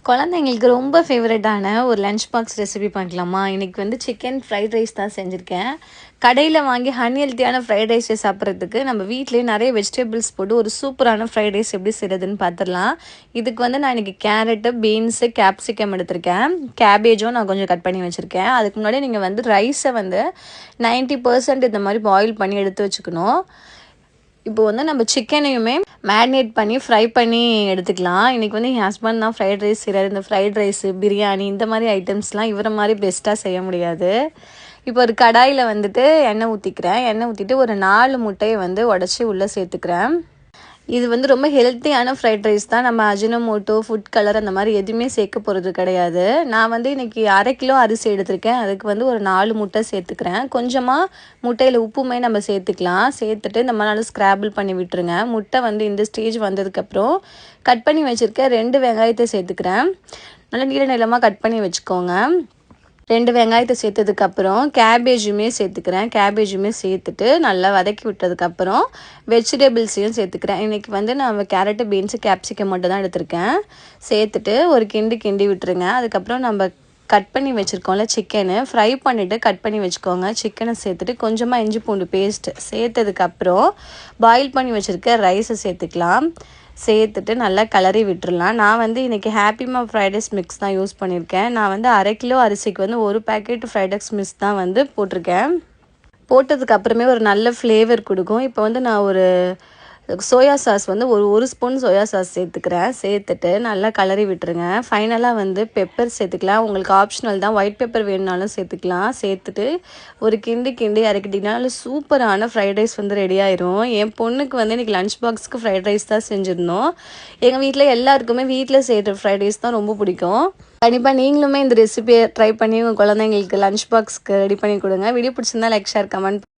குழந்தைங்களுக்கு ரொம்ப ஃபேவரட்டான ஒரு லஞ்ச் பாக்ஸ் ரெசிபி பார்க்கலாமா? இன்றைக்கி வந்து சிக்கன் ஃப்ரைட் ரைஸ் தான் செஞ்சுருக்கேன். கடையில் வாங்கி அன்ஹெல்த்தியான ஃப்ரைட் ரைஸை சாப்பிட்றதுக்கு நம்ம வீட்டிலேயே நிறைய வெஜிடபிள்ஸ் போட்டு ஒரு சூப்பரான ஃப்ரைட் ரைஸ் எப்படி செய்கிறதுன்னு பார்த்துடலாம். இதுக்கு வந்து நான் இன்றைக்கி கேரட்டு, பீன்ஸு, கேப்சிகம் எடுத்திருக்கேன். கேபேஜும் நான் கொஞ்சம் கட் பண்ணி வச்சுருக்கேன். அதுக்கு முன்னாடி நீங்கள் வந்து ரைஸை வந்து 90% இந்த மாதிரி பாயில் பண்ணி எடுத்து வச்சுக்கணும். இப்போ வந்து நம்ம சிக்கனையுமே மேரினேட் பண்ணி ஃப்ரை பண்ணி எடுத்துக்கலாம். இன்றைக்கி வந்து என் ஹஸ்பண்ட் தான் ஃப்ரைட் ரைஸ் செய்கிறார். இந்த ஃப்ரைட் ரைஸு, பிரியாணி இந்த மாதிரி ஐட்டம்ஸ்லாம் இவரை மாதிரி பெஸ்ட்டாக செய்ய முடியாது. இப்போ ஒரு கடாயில் வந்துட்டு எண்ணெய் ஊற்றிக்கிறேன். எண்ணெய் ஊற்றிட்டு ஒரு 4 முட்டையை வந்து உடச்சி உள்ளே சேர்த்துக்கிறேன். இது வந்து ரொம்ப ஹெல்த்தியான ஃப்ரைட் ரைஸ் தான். நம்ம அஜினோமோட்டோ, ஃபுட் கலர் அந்த மாதிரி எதுவுமே சேர்க்க போகிறது கிடையாது. நான் வந்து இன்றைக்கி 1/2 கிலோ அரிசி எடுத்திருக்கேன். அதுக்கு வந்து ஒரு 4 முட்டை சேர்த்துக்கிறேன். கொஞ்சமாக முட்டையில் உப்புமே நம்ம சேர்த்துக்கலாம். சேர்த்துட்டு இந்த மாதிரி நல்லா ஸ்க்ராபிள் பண்ணி விட்டுருங்க. முட்டை வந்து இந்த ஸ்டேஜ் வந்ததுக்கப்புறம் கட் பண்ணி வச்சுருக்க 2 வெங்காயத்தை சேர்த்துக்கிறேன். நல்லா நீள நீளமாக கட் பண்ணி வச்சுக்கோங்க. 2 வெங்காயத்தை சேர்த்ததுக்கப்புறம் கேபேஜுமே சேர்த்துக்கிறேன். கேபேஜுமே சேர்த்துட்டு நல்லா வதக்கி விட்டதுக்கப்புறம் வெஜிடபிள்ஸையும் சேர்த்துக்கிறேன். இன்றைக்கி வந்து நான் கேரட்டு, பீன்ஸு, கேப்சிகம் மட்டும் தான் எடுத்திருக்கேன். சேர்த்துட்டு ஒரு கிண்டி விட்டுருங்க. அதுக்கப்புறம் நம்ம கட் பண்ணி வச்சுருக்கோம்ல சிக்கனு, ஃப்ரை பண்ணிவிட்டு கட் பண்ணி வச்சுக்கோங்க. சிக்கனை சேர்த்துட்டு கொஞ்சமாக இஞ்சி பூண்டு பேஸ்ட்டு சேர்த்ததுக்கப்புறம் பாயில் பண்ணி வச்சுருக்க ரைஸை சேர்த்துக்கலாம். சேர்த்துட்டு நல்லா கிளறி விட்டுறலாம். நான் வந்து இன்றைக்கி ஹாப்பிமா ஃப்ரைட் ரைஸ் மிக்ஸ் தான் யூஸ் பண்ணியிருக்கேன். நான் வந்து 1/2 கிலோ அரிசிக்கு வந்து 1 பேக்கெட் ஃப்ரைட் ரைஸ் மிக்ஸ் தான் வந்து போட்டிருக்கேன். போட்டதுக்கு அப்புறமே ஒரு நல்ல ஃப்ளேவர் கொடுக்கும். இப்போ வந்து நான் ஒரு சோயா சாஸ் வந்து ஒரு ஸ்பூன் சோயா சாஸ் சேர்த்துக்கிறேன். சேர்த்துட்டு நல்லா கிளறி விட்டுருங்க. ஃபைனலாக வந்து பெப்பர் சேர்த்துக்கலாம். உங்களுக்கு ஆப்ஷனல் தான், ஒயிட் பெப்பர் வேணுனாலும் சேர்த்துக்கலாம். சேர்த்துட்டு ஒரு கிண்டி இறக்கிட்டிங்கன்னா சூப்பரான ஃப்ரைட் ரைஸ் வந்து ரெடி ஆயிரும். என் பொண்ணுக்கு வந்து இன்றைக்கி லஞ்ச் பாக்ஸுக்கு ஃப்ரைட் ரைஸ் தான் செஞ்சுருந்தோம். எங்கள் வீட்டில் எல்லாருக்குமே வீட்டில் செய்கிற ஃப்ரைட் ரைஸ் தான் ரொம்ப பிடிக்கும். கண்டிப்பாக நீங்களுமே இந்த ரெசிபியை ட்ரை பண்ணி உங்கள் குழந்தைங்களுக்கு லஞ்ச் பாக்ஸ்க்கு ரெடி பண்ணி கொடுங்க. வீடியோ பிடிச்சிருந்தா லைக், ஷேர், கமெண்ட்